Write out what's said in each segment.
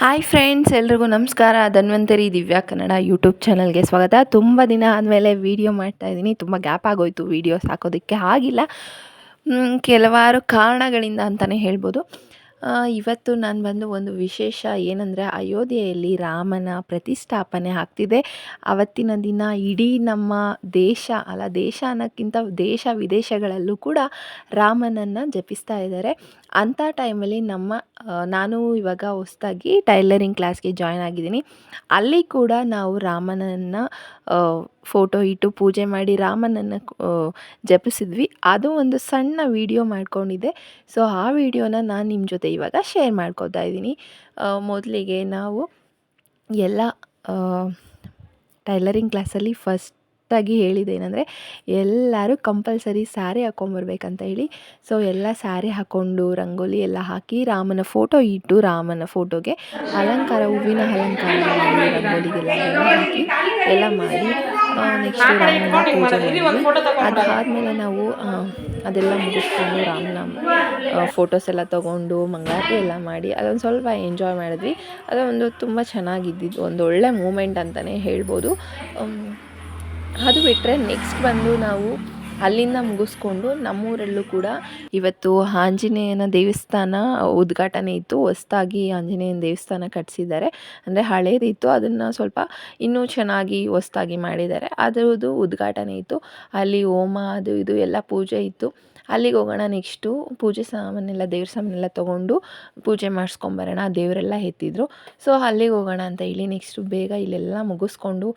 Hi friends, ಎಲ್ರಿಗೂ ನಮಸ್ಕಾರ. Dhanvantari Divya Kannada YouTube ಚಾನಲ್ಗೆ ಸ್ವಾಗತ. ತುಂಬ ದಿನ ಆದಮೇಲೆ ವೀಡಿಯೋ ಮಾಡ್ತಾಯಿದ್ದೀನಿ. ತುಂಬ ಗ್ಯಾಪ್ ಆಗೋಯಿತು ವೀಡಿಯೋಸ್ ಹಾಕೋದಕ್ಕೆ ಆಗಿಲ್ಲ, ಕೆಲವಾರು ಕಾರಣಗಳಿಂದ ಅಂತಲೇ ಹೇಳ್ಬೋದು. ಇವತ್ತು ನಾನು ಬಂದು ಒಂದು ವಿಶೇಷ ಏನಂದರೆ, ಅಯೋಧ್ಯೆಯಲ್ಲಿ ರಾಮನ ಪ್ರತಿಷ್ಠಾಪನೆ ಆಗ್ತಿದೆ. ಅವತ್ತಿನ ದಿನ ಇಡೀ ನಮ್ಮ ದೇಶ ಅನ್ನೋಕ್ಕಿಂತ ದೇಶ ವಿದೇಶಗಳಲ್ಲೂ ಕೂಡ ರಾಮನನ್ನು ಜಪಿಸ್ತಾ ಇದ್ದಾರೆ. ಅಂಥ ಟೈಮಲ್ಲಿ ನಾನು ಇವಾಗ ಹೊಸ್ದಾಗಿ ಟೈಲರಿಂಗ್ ಕ್ಲಾಸ್ಗೆ ಜಾಯ್ನ್ ಆಗಿದ್ದೀನಿ. ಅಲ್ಲಿ ಕೂಡ ನಾವು ರಾಮನನ್ನು ಫೋಟೋ ಇಟ್ಟು ಪೂಜೆ ಮಾಡಿ ರಾಮನನ್ನು ಜಪಿಸಿದ್ವಿ. ಅದು ಒಂದು ಸಣ್ಣ ವಿಡಿಯೋ ಮಾಡ್ಕೊಂಡಿದ್ದೆ. ಸೊ ಆ ವಿಡಿಯೋನ ನಾನು ನಿಮ್ಮ ಜೊತೆ ಇವಾಗ ಶೇರ್ ಮಾಡ್ಕೊತಾ ಇದ್ದೀನಿ. ಮೊದಲಿಗೆ ನಾವು ಎಲ್ಲ ಟೈಲರಿಂಗ್ ಕ್ಲಾಸಲ್ಲಿ ಫಸ್ಟಾಗಿ ಹೇಳಿದ್ದೇನೆಂದರೆ, ಎಲ್ಲರೂ ಕಂಪಲ್ಸರಿ ಸ್ಯಾರಿ ಹಾಕ್ಕೊಂಬರ್ಬೇಕಂತ ಹೇಳಿ. ಸೊ ಎಲ್ಲ ಸ್ಯಾರಿ ಹಾಕ್ಕೊಂಡು ರಂಗೋಲಿ ಎಲ್ಲ ಹಾಕಿ ರಾಮನ ಫೋಟೋ ಇಟ್ಟು ರಾಮನ ಫೋಟೋಗೆ ಅಲಂಕಾರ, ಹೂವಿನ ಅಲಂಕಾರ ಮಾಡಿ ರಂಗೋಲಿಗೆಲ್ಲ ಹಾಕಿ ಎಲ್ಲ ಮಾಡಿ ನೆಕ್ಸ್ಟ್ ರಾಮನ ಪೂಜೆ ಮಾಡಿದ್ವಿ. ಅದಾದಮೇಲೆ ನಾವು ಅದೆಲ್ಲ ಮುಗಿಸ್ಕೊಂಡು ರಾಮನ ಫೋಟೋಸ್ ಎಲ್ಲ ತೊಗೊಂಡು ಮಂಗಳಾರತಿ ಎಲ್ಲ ಮಾಡಿ ಅದೊಂದು ಸ್ವಲ್ಪ ಎಂಜಾಯ್ ಮಾಡಿದ್ವಿ. ಅದೊಂದು ತುಂಬ ಚೆನ್ನಾಗಿದ್ದಿದ್ದು ಒಂದು ಒಳ್ಳೆ ಮೂಮೆಂಟ್ ಅಂತಲೇ ಹೇಳ್ಬೋದು. ಅದು ಬಿಟ್ಟರೆ ನೆಕ್ಸ್ಟ್ ಬಂದು ನಾವು ಅಲ್ಲಿಂದ ಮುಗಿಸ್ಕೊಂಡು ನಮ್ಮೂರಲ್ಲೂ ಕೂಡ ಇವತ್ತು ಆಂಜನೇಯನ ದೇವಸ್ಥಾನ ಉದ್ಘಾಟನೆ ಇತ್ತು. ಹೊಸ್ದಾಗಿ ಆಂಜನೇಯನ ದೇವಸ್ಥಾನ ಕಟ್ಟಿಸಿದ್ದಾರೆ. ಅಂದರೆ ಹಳೇದಿತ್ತು, ಅದನ್ನು ಸ್ವಲ್ಪ ಇನ್ನೂ ಚೆನ್ನಾಗಿ ಹೊಸ್ದಾಗಿ ಮಾಡಿದ್ದಾರೆ. ಅದರದ್ದು ಉದ್ಘಾಟನೆ ಇತ್ತು. ಅಲ್ಲಿ ಹೋಮ ಅದು ಇದು ಎಲ್ಲ ಪೂಜೆ ಇತ್ತು. ಅಲ್ಲಿಗೆ ಹೋಗೋಣ. ನೆಕ್ಸ್ಟು ಪೂಜೆ ಸಾಮಾನೆಲ್ಲ, ದೇವ್ರ ಸಾಮಾನೆಲ್ಲ ತೊಗೊಂಡು ಪೂಜೆ ಮಾಡಿಸ್ಕೊಂಬರೋಣ. ದೇವರೆಲ್ಲ ಎತ್ತಿದ್ರು. ಸೊ ಅಲ್ಲಿಗೆ ಹೋಗೋಣ ಅಂತ ಹೇಳಿ ನೆಕ್ಸ್ಟು ಬೇಗ ಇಲ್ಲೆಲ್ಲ ಮುಗಿಸ್ಕೊಂಡು,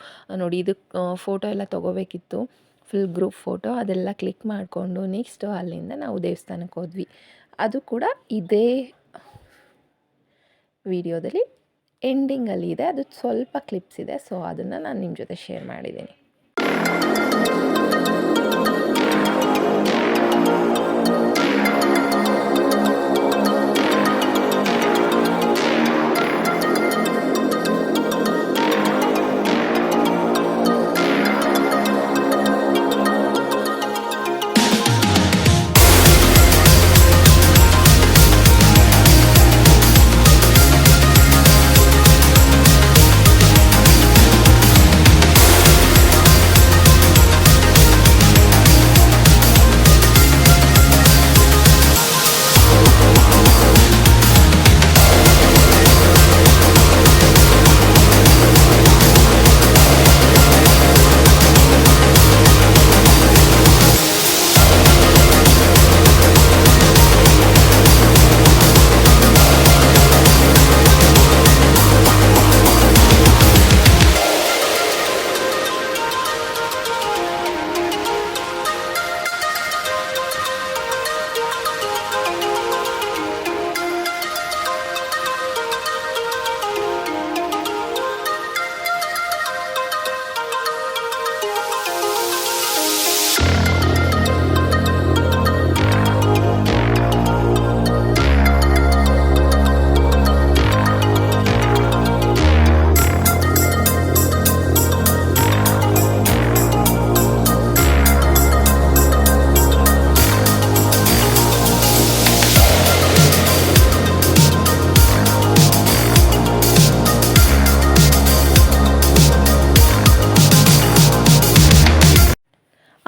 ನೋಡಿ ಇದಕ್ಕೆ ಫೋಟೋ ಎಲ್ಲ ತೊಗೋಬೇಕಿತ್ತು, ಫುಲ್ ಗ್ರೂಪ್ ಫೋಟೋ. ಅದೆಲ್ಲ ಕ್ಲಿಕ್ ಮಾಡಿಕೊಂಡು ನೆಕ್ಸ್ಟು ಅಲ್ಲಿಂದ ನಾವು ದೇವಸ್ಥಾನಕ್ಕೆ ಹೋದ್ವಿ. ಅದು ಕೂಡ ಇದೇ ವಿಡಿಯೋದಲ್ಲಿ ಎಂಡಿಂಗಲ್ಲಿ ಇದೆ. ಅದು ಸ್ವಲ್ಪ ಕ್ಲಿಪ್ಸ್ ಇದೆ. ಸೊ ಅದನ್ನು ನಾನು ನಿಮ್ಮ ಜೊತೆ ಶೇರ್ ಮಾಡಿದ್ದೀನಿ.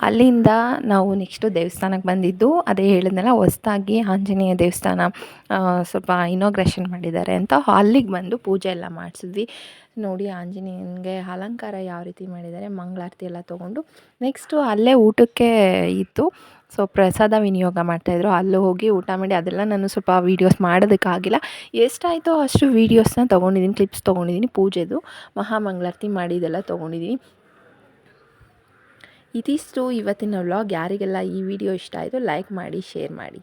ಅಲ್ಲಿಂದ ನಾವು ನೆಕ್ಸ್ಟು ದೇವಸ್ಥಾನಕ್ಕೆ ಬಂದಿದ್ದು. ಅದೇ ಹೇಳಿದ್ನಲ್ಲ, ಹೊಸ್ದಾಗಿ ಆಂಜನೇಯ ದೇವಸ್ಥಾನ ಸ್ವಲ್ಪ ಇನಾಗ್ರೇಷನ್ ಮಾಡಿದ್ದಾರೆ ಅಂತ. ಅಲ್ಲಿಗೆ ಬಂದು ಪೂಜೆ ಎಲ್ಲ ಮಾಡಿಸಿದ್ವಿ. ನೋಡಿ ಆಂಜನೇಯನಿಗೆ ಅಲಂಕಾರ ಯಾವ ರೀತಿ ಮಾಡಿದ್ದಾರೆ, ಮಂಗಳಾರತಿ ಎಲ್ಲ ತೊಗೊಂಡು ನೆಕ್ಸ್ಟು ಅಲ್ಲೇ ಊಟಕ್ಕೆ ಇತ್ತು. ಸೊ ಪ್ರಸಾದ ವಿನಿಯೋಗ ಮಾಡ್ತಾಯಿದ್ರು. ಅಲ್ಲಿ ಹೋಗಿ ಊಟ ಮಾಡಿ ಅದೆಲ್ಲ ನಾನು ಸ್ವಲ್ಪ ವೀಡಿಯೋಸ್ ಮಾಡೋದಕ್ಕಾಗಿಲ್ಲ. ಎಷ್ಟಾಯಿತೋ ಅಷ್ಟು ವೀಡಿಯೋಸ್ನ ತೊಗೊಂಡಿದ್ದೀನಿ, ಕ್ಲಿಪ್ಸ್ ತೊಗೊಂಡಿದ್ದೀನಿ. ಪೂಜೆದು ಮಹಾಮಂಗಳಾರತಿ ಮಾಡಿದೆಲ್ಲ ತೊಗೊಂಡಿದ್ದೀನಿ. ಇದಿಷ್ಟು ಇವತ್ತಿನ ವ್ಲಾಗ್. ಯಾರಿಗೆಲ್ಲ ಈ ವಿಡಿಯೋ ಇಷ್ಟ ಆಯಿತು ಲೈಕ್ ಮಾಡಿ, ಶೇರ್ ಮಾಡಿ.